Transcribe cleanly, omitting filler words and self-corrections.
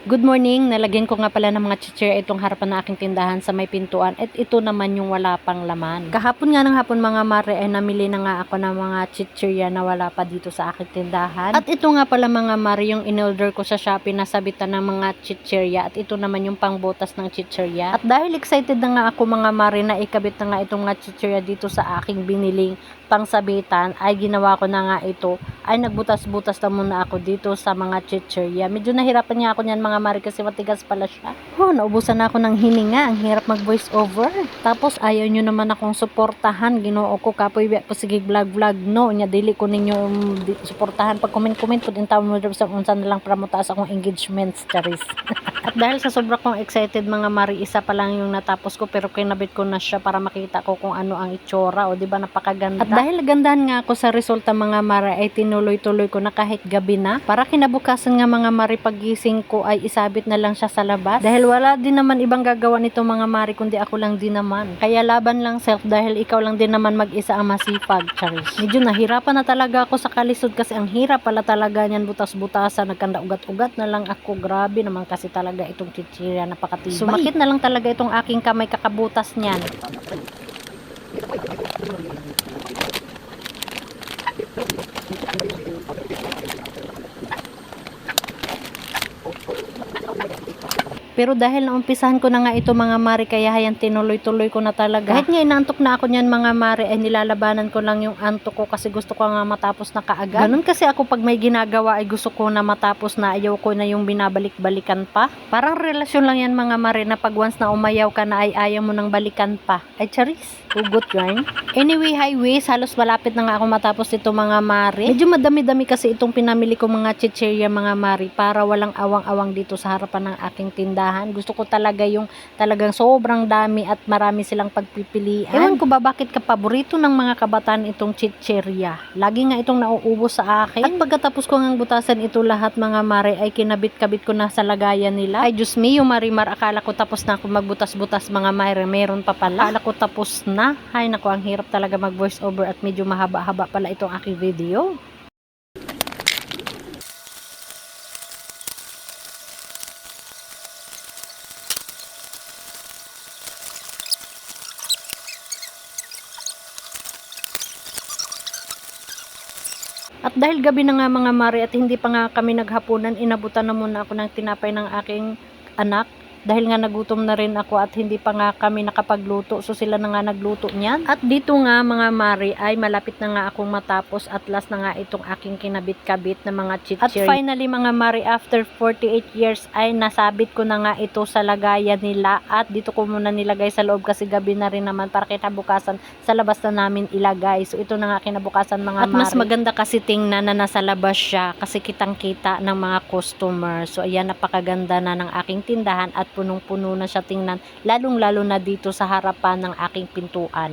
Good morning, nalagyan ko nga pala ng mga chichirya itong harapan ng aking tindahan sa may pintuan at ito naman yung wala pang laman. Kahapon nga ng hapon mga mare ay namili na nga ako ng mga chichirya na wala pa dito sa aking tindahan. At ito nga pala mga mare yung in-order ko sa Shopee na sabitan ng mga chichirya at ito naman yung pangbutas ng chichirya. At dahil excited na nga ako mga mare na ikabit na nga itong mga chichirya dito sa aking biniling pangsabitan ay ginawa ko na nga ito ay nagbutas-butas na muna ako dito sa mga chichirya. Medyo nahirapan niya ako niyan mga mare kasi matigas pala siya. Naubusan na ako ng hininga. Ang hirap mag voice over. Tapos ayaw nyo naman akong suportahan. Ginoo ko kapoy po sige vlog no. Nya dili ko ninyo suportahan pag comment po din tawon mo sa unsa na lang para mataas akong engagements charis. At dahil sa sobra kong excited mga mare, isa pa lang yung natapos ko pero kinabit ko na siya para makita ko kung ano ang itsura o di ba napakaganda. At dahil gandahan nga ako sa resulta mga mare ay tinuloy-tuloy ko na kahit gabi na para kinabukasan nga mga mare pagising ko ay isabit na lang siya sa labas dahil wala din naman ibang gagawa nito mga mare kundi ako lang din naman. Kaya laban lang self dahil ikaw lang din naman mag-isa ang masipag charis. Medyo nahirapan na talaga ako sa kalisod kasi ang hirap pala talaga niyan butas-butasan, nagkanda ugat-ugat na lang ako, grabe naman kasi talaga itong chichirya napakatibay. Sumakit na lang talaga itong aking kamay kakabutas niyan. Pero dahil naumpisahan ko na nga ito mga mare, kaya hayan tinuloy-tuloy ko na talaga. Kahit nga inaantok na ako niyan mga mare, ay nilalabanan ko lang yung antok ko kasi gusto ko nga matapos na kaagad. Ganun kasi ako pag may ginagawa ay gusto ko na matapos na, ayaw ko na yung binabalik-balikan pa. Parang relasyon lang yan mga mare na pag once na umayaw ka na ay ayaw mo nang balikan pa. Ay charis, hugot yan. Anyway, highways, halos malapit na nga ako matapos ito mga mare. Medyo madami-dami kasi itong pinamili ko mga chichirya mga mare para walang awang-awang dito sa harapan ng aking tindahan. Gusto ko talaga yung talagang sobrang dami at marami silang pagpipilian. Ewan ko ba bakit paborito ng mga kabataan itong chichirya. Lagi nga itong nauubos sa akin. At pagkatapos ko ngang butasan ito lahat mga mare ay kinabit-kabit ko na sa lagayan nila. Ay Diyos mio Marimar, akala ko tapos na ako magbutas-butas mga mare. Meron pa pala. Akala ko tapos na. Ay naku, ang hirap talaga mag voice over at medyo mahaba-haba pala itong aking video. At dahil gabi na nga mga mare at hindi pa nga kami naghapunan, inabutan na muna ako ng tinapay ng aking anak. Dahil nga nagutom na rin ako at hindi pa nga kami nakapagluto. So sila na nga nagluto niyan. At dito nga mga mare ay malapit na nga akong matapos at last na nga itong aking kinabit-kabit na mga chichirya. At finally mga mare, after 48 years ay nasabit ko na nga ito sa lagayan nila. At dito ko muna nilagay sa loob kasi gabi na rin naman para kinabukasan sa labas na namin ilagay. So ito na nga kinabukasan mga mare. At mas maganda kasi tingnan na nasa labas siya kasi kitang-kita ng mga customer. So ayan, napakaganda na ng aking tindahan at punong-puno na siya tingnan, lalong-lalo na dito sa harapan ng aking pintuan.